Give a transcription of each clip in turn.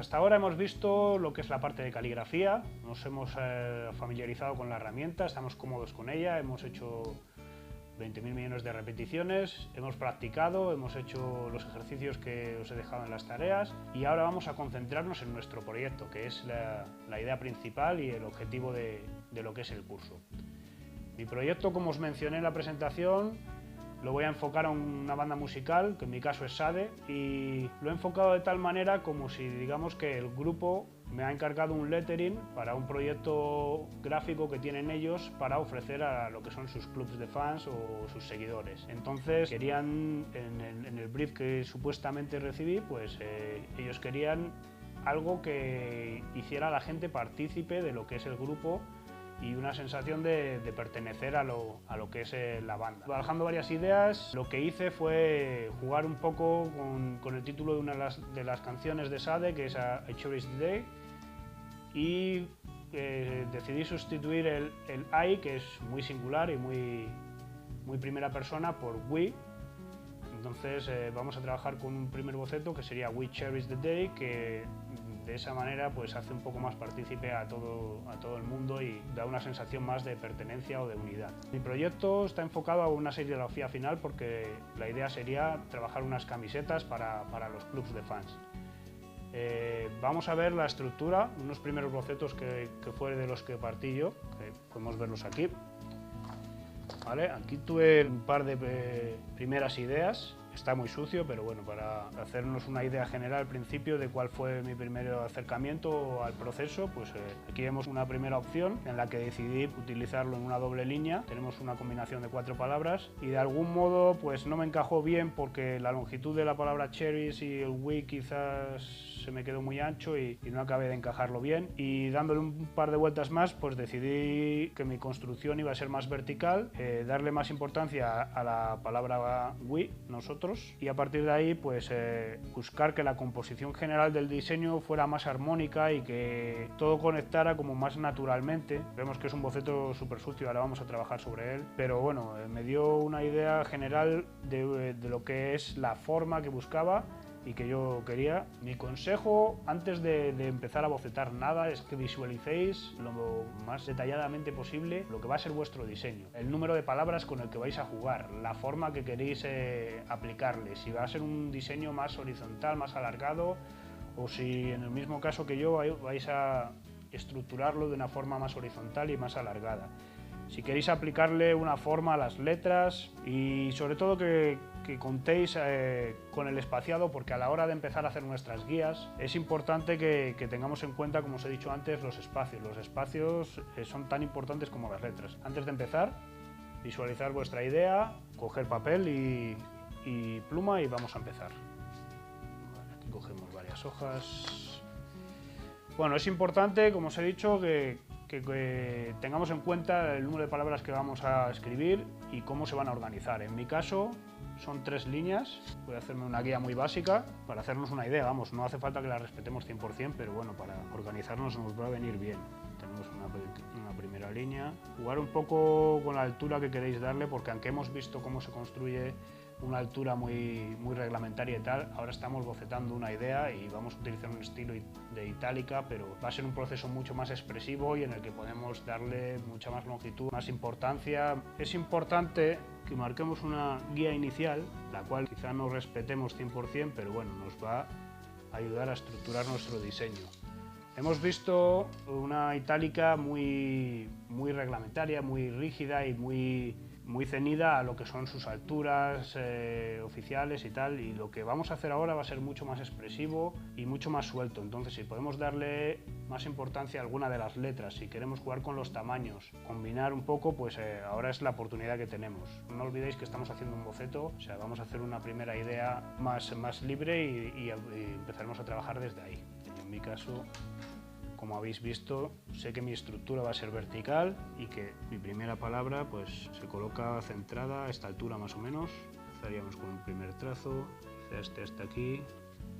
Hasta ahora hemos visto lo que es la parte de caligrafía, nos hemos familiarizado con la herramienta, estamos cómodos con ella, hemos hecho 20.000 millones de repeticiones, hemos practicado, hemos hecho los ejercicios que os he dejado en las tareas y ahora vamos a concentrarnos en nuestro proyecto, que es la idea principal y el objetivo de lo que es el curso. Mi proyecto, como os mencioné en la presentación, lo voy a enfocar a una banda musical, que en mi caso es Sade, y lo he enfocado de tal manera como si, digamos, que el grupo me ha encargado un lettering para un proyecto gráfico que tienen ellos para ofrecer a lo que son sus clubs de fans o sus seguidores. Entonces querían, en el brief que supuestamente recibí, pues ellos querían algo que hiciera a la gente partícipe de lo que es el grupo y una sensación de pertenecer a lo que es la banda. Barajando varias ideas, lo que hice fue jugar un poco con el título de una de las canciones de Sade, que es I Cherish the Day, y decidí sustituir el I, que es muy singular y muy primera persona, por we. Entonces vamos a trabajar con un primer boceto que sería We Cherish the Day, que de esa manera pues hace un poco más partícipe a todo el mundo y da una sensación más de pertenencia o de unidad. Mi proyecto está enfocado a una serigrafía final porque la idea sería trabajar unas camisetas para los clubs de fans. Vamos a ver la estructura, unos primeros bocetos que fue de los que partí yo, que podemos verlos aquí. ¿Vale? Aquí tuve un par de primeras ideas, está muy sucio, pero bueno, para hacernos una idea general al principio de cuál fue mi primer acercamiento al proceso, pues aquí vemos una primera opción en la que decidí utilizarlo en una doble línea. Tenemos una combinación de 4 palabras y de algún modo pues no me encajó bien porque la longitud de la palabra cherish y el we quizás se me quedó muy ancho y no acabé de encajarlo bien, y dándole un par de vueltas más pues decidí que mi construcción iba a ser más vertical, darle más importancia a la palabra we, nosotros, y a partir de ahí pues buscar que la composición general del diseño fuera más armónica y que todo conectara como más naturalmente. Vemos que es un boceto súper sucio, ahora vamos a trabajar sobre él, pero bueno, me dio una idea general de lo que es la forma que buscaba y que yo quería. Mi consejo antes de empezar a bocetar nada es que visualicéis lo más detalladamente posible lo que va a ser vuestro diseño, el número de palabras con el que vais a jugar, la forma que queréis aplicarle, si va a ser un diseño más horizontal, más alargado, o si en el mismo caso que yo vais a estructurarlo de una forma más horizontal y más alargada. Si queréis aplicarle una forma a las letras y sobre todo que contéis con el espaciado, porque a la hora de empezar a hacer nuestras guías es importante que tengamos en cuenta, como os he dicho antes, los espacios. Los espacios son tan importantes como las letras. Antes de empezar, visualizar vuestra idea, coger papel y pluma y vamos a empezar. Vale, aquí cogemos varias hojas. Bueno, es importante, como os he dicho, que tengamos en cuenta el número de palabras que vamos a escribir y cómo se van a organizar. En mi caso son 3 líneas, voy a hacerme una guía muy básica para hacernos una idea, vamos, no hace falta que la respetemos 100%, pero bueno, para organizarnos nos va a venir bien. Tenemos una primera línea, jugar un poco con la altura que queréis darle, porque aunque hemos visto cómo se construye una altura muy reglamentaria y tal, ahora estamos bocetando una idea y vamos a utilizar un estilo de itálica, pero va a ser un proceso mucho más expresivo y en el que podemos darle mucha más longitud, más importancia. Es importante que marquemos una guía inicial, la cual quizá no respetemos 100%, pero bueno, nos va a ayudar a estructurar nuestro diseño. Hemos visto una itálica muy reglamentaria, muy rígida y muy ceñida a lo que son sus alturas oficiales y tal, y lo que vamos a hacer ahora va a ser mucho más expresivo y mucho más suelto. Entonces, si podemos darle más importancia a alguna de las letras, si queremos jugar con los tamaños, combinar un poco, pues ahora es la oportunidad que tenemos. No olvidéis que estamos haciendo un boceto, o sea, vamos a hacer una primera idea más libre y empezaremos a trabajar desde ahí. En mi caso, como habéis visto, sé que mi estructura va a ser vertical y que mi primera palabra pues se coloca centrada a esta altura más o menos. Empezaríamos con un primer trazo, este hasta aquí,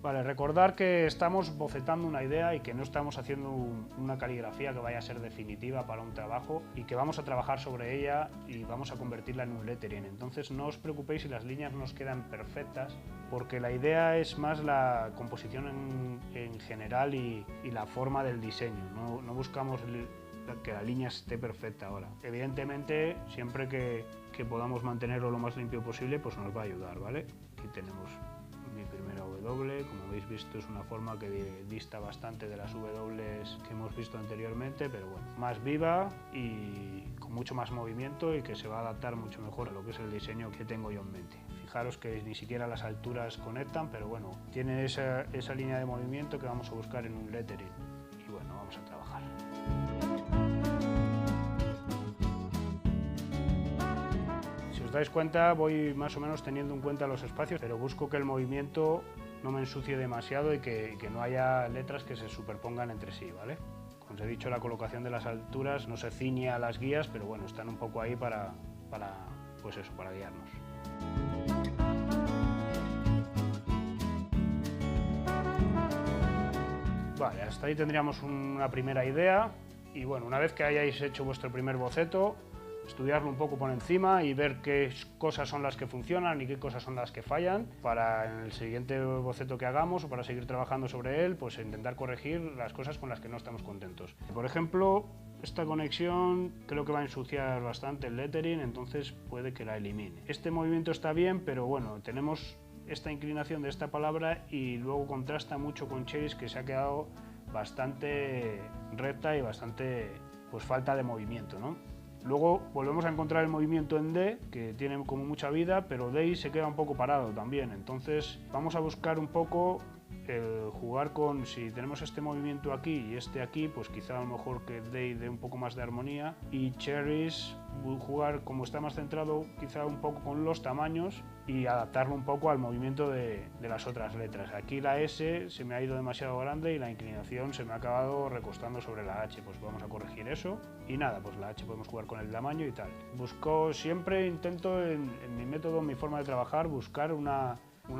Vale, recordar que estamos bocetando una idea y que no estamos haciendo una caligrafía que vaya a ser definitiva para un trabajo y que vamos a trabajar sobre ella y vamos a convertirla en un lettering. Entonces no os preocupéis si las líneas nos quedan perfectas, porque la idea es más la composición en general y la forma del diseño. No buscamos que la línea esté perfecta ahora. Evidentemente, siempre que podamos mantenerlo lo más limpio posible, pues nos va a ayudar, ¿vale? Aquí tenemos mi primera W, como habéis visto es una forma que dista bastante de las W que hemos visto anteriormente, pero bueno, más viva y con mucho más movimiento y que se va a adaptar mucho mejor a lo que es el diseño que tengo yo en mente. Fijaros que ni siquiera las alturas conectan, pero bueno, tiene esa línea de movimiento que vamos a buscar en un lettering. Y bueno, vamos a trabajar. Si os dais cuenta, voy más o menos teniendo en cuenta los espacios, pero busco que el movimiento no me ensucie demasiado y que no haya letras que se superpongan entre sí, ¿vale? Como os he dicho, la colocación de las alturas no se ciñe a las guías, pero bueno, están un poco ahí para guiarnos. Vale, hasta ahí tendríamos una primera idea y bueno, una vez que hayáis hecho vuestro primer boceto, estudiarlo un poco por encima y ver qué cosas son las que funcionan y qué cosas son las que fallan para en el siguiente boceto que hagamos o para seguir trabajando sobre él, pues intentar corregir las cosas con las que no estamos contentos. Por ejemplo, esta conexión creo que va a ensuciar bastante el lettering, entonces puede que la elimine. Este movimiento está bien, pero bueno, tenemos esta inclinación de esta palabra y luego contrasta mucho con Cheris, que se ha quedado bastante recta y bastante pues falta de movimiento, ¿no? Luego volvemos a encontrar el movimiento en D, que tiene como mucha vida, pero D se queda un poco parado también. Entonces vamos a buscar un poco el jugar con, si tenemos este movimiento aquí y este aquí, pues quizá a lo mejor que D dé un poco más de armonía, y Cherries jugar, como está más centrado, quizá un poco con los tamaños y adaptarlo un poco al movimiento de las otras letras. Aquí la S se me ha ido demasiado grande y la inclinación se me ha acabado recostando sobre la H, pues vamos a corregir eso y nada, pues la H podemos jugar con el tamaño y tal. Intento en mi método, en mi forma de trabajar, buscar una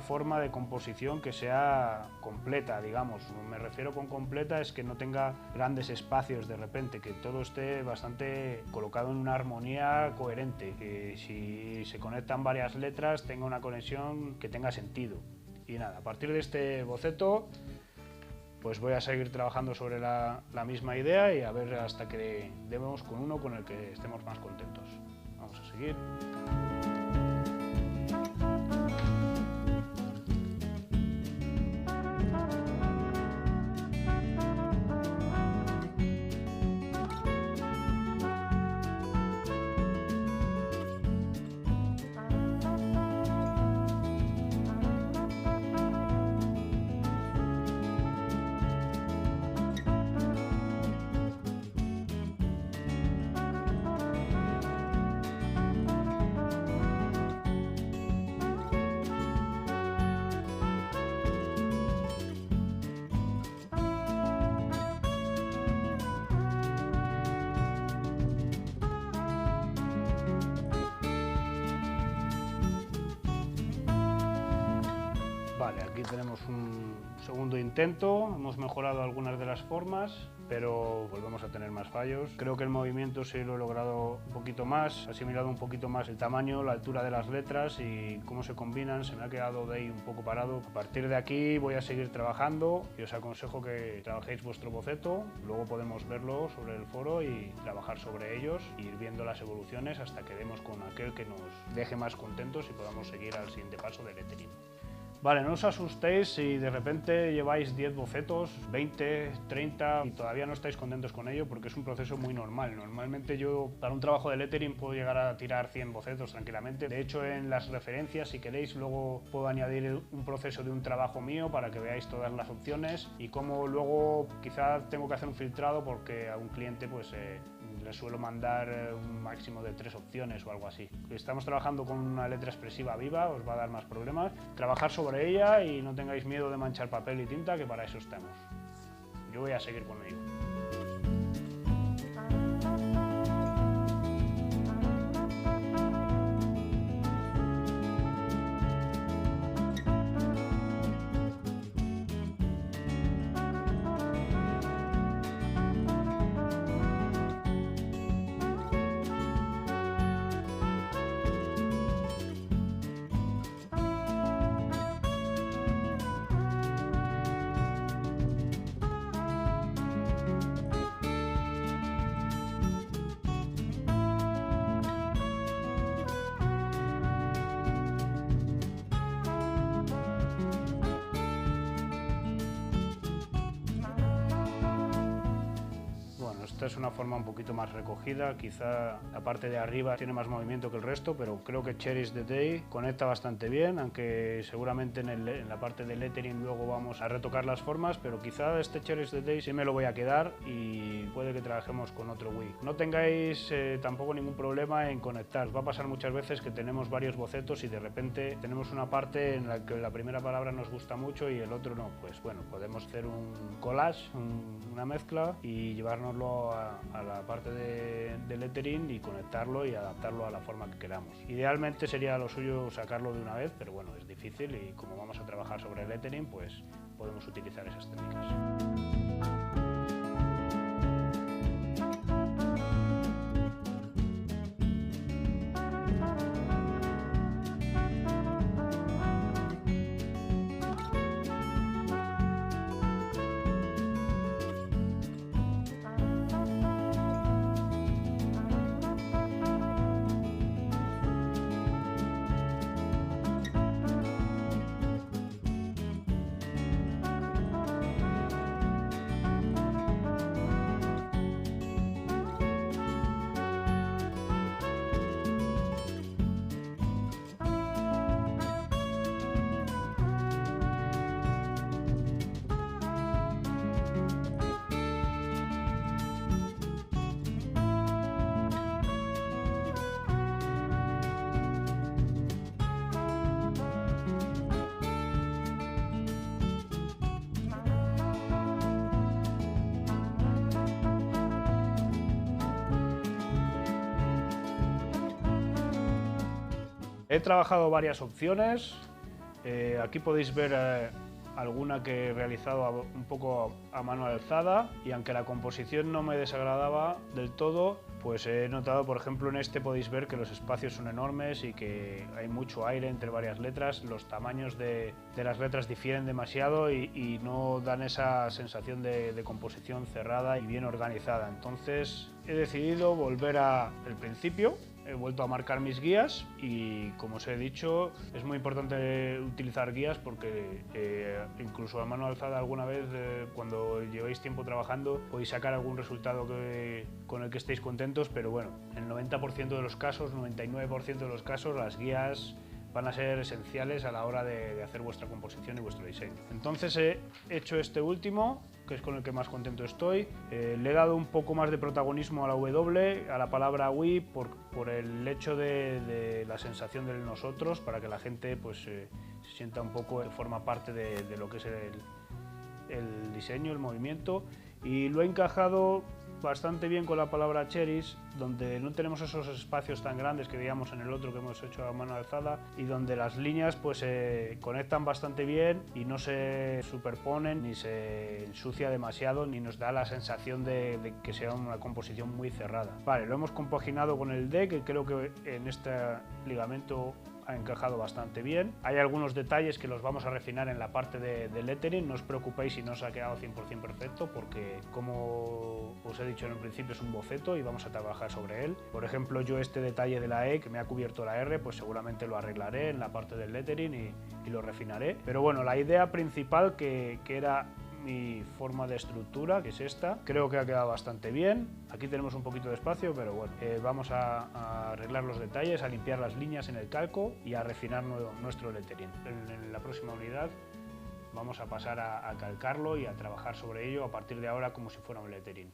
forma de composición que sea completa, digamos. Me refiero con completa es que no tenga grandes espacios de repente, que todo esté bastante colocado en una armonía coherente, que si se conectan varias letras tenga una conexión que tenga sentido. Y nada, a partir de este boceto pues voy a seguir trabajando sobre la misma idea y a ver hasta que demos con uno con el que estemos más contentos. Vamos a seguir. Vale, aquí tenemos un segundo intento, hemos mejorado algunas de las formas, pero volvemos a tener más fallos. Creo que el movimiento sí lo he logrado un poquito más, he asimilado un poquito más el tamaño, la altura de las letras y cómo se combinan, se me ha quedado de ahí un poco parado. A partir de aquí voy a seguir trabajando y os aconsejo que trabajéis vuestro boceto, luego podemos verlo sobre el foro y trabajar sobre ellos, e ir viendo las evoluciones hasta que demos con aquel que nos deje más contentos y podamos seguir al siguiente paso de lettering. Vale, no os asustéis si de repente lleváis 10 bocetos, 20, 30 y todavía no estáis contentos con ello, porque es un proceso muy normal. Normalmente yo para un trabajo de lettering puedo llegar a tirar 100 bocetos tranquilamente. De hecho, en las referencias, si queréis, luego puedo añadir un proceso de un trabajo mío para que veáis todas las opciones y cómo luego quizá tengo que hacer un filtrado porque a un cliente pues le suelo mandar un máximo de 3 opciones o algo así. Si estamos trabajando con una letra expresiva viva, os va a dar más problemas. Trabajar sobre ella y no tengáis miedo de manchar papel y tinta, que para eso estamos. Yo voy a seguir con ello. esta es una forma un poquito más recogida, quizá la parte de arriba tiene más movimiento que el resto, pero creo que Cherish the Day conecta bastante bien, aunque seguramente en la parte de lettering luego vamos a retocar las formas, pero quizá este Cherish the Day sí me lo voy a quedar y puede que trabajemos con otro wig. No tengáis tampoco ningún problema en conectar. Va a pasar muchas veces que tenemos varios bocetos y de repente tenemos una parte en la que la primera palabra nos gusta mucho y el otro no. Pues bueno, podemos hacer un collage, una mezcla y llevárnoslo a la parte de lettering y conectarlo y adaptarlo a la forma que queramos. Idealmente sería lo suyo sacarlo de una vez, pero bueno, es difícil y como vamos a trabajar sobre lettering, pues podemos utilizar esas técnicas. He trabajado varias opciones, aquí podéis ver alguna que he realizado un poco a mano alzada y aunque la composición no me desagradaba del todo, pues he notado, por ejemplo, en este podéis ver que los espacios son enormes y que hay mucho aire entre varias letras, los tamaños de las letras difieren demasiado y no dan esa sensación de composición cerrada y bien organizada. Entonces he decidido volver al principio. He vuelto a marcar mis guías y, como os he dicho, es muy importante utilizar guías porque incluso a mano alzada alguna vez, cuando llevéis tiempo trabajando, podéis sacar algún resultado con el que estéis contentos, pero bueno, en el 90% de los casos, 99% de los casos, las guías van a ser esenciales a la hora de hacer vuestra composición y vuestro diseño. Entonces he hecho este último, que es con el que más contento estoy. Le he dado un poco más de protagonismo a la W, a la palabra we, por el hecho de la sensación del nosotros, para que la gente pues, se sienta un poco, forma parte de lo que es el diseño, el movimiento, y lo he encajado bastante bien con la palabra Cherish, donde no tenemos esos espacios tan grandes que veíamos en el otro que hemos hecho a mano alzada y donde las líneas pues se conectan bastante bien y no se superponen ni se ensucia demasiado ni nos da la sensación de que sea una composición muy cerrada. Vale, lo hemos compaginado con el D, que creo que en este ligamento ha encajado bastante bien. Hay algunos detalles que los vamos a refinar en la parte de lettering, no os preocupéis si no os ha quedado 100% perfecto porque, como os he dicho en un principio, es un boceto y vamos a trabajar sobre él. Por ejemplo, yo este detalle de la E que me ha cubierto la R, pues seguramente lo arreglaré en la parte del lettering y lo refinaré. Pero bueno, la idea principal que era mi forma de estructura, que es esta, creo que ha quedado bastante bien. Aquí tenemos un poquito de espacio, pero bueno, vamos a arreglar los detalles, a limpiar las líneas en el calco y a refinar nuestro lettering. En la próxima unidad vamos a pasar a calcarlo y a trabajar sobre ello a partir de ahora como si fuera un lettering.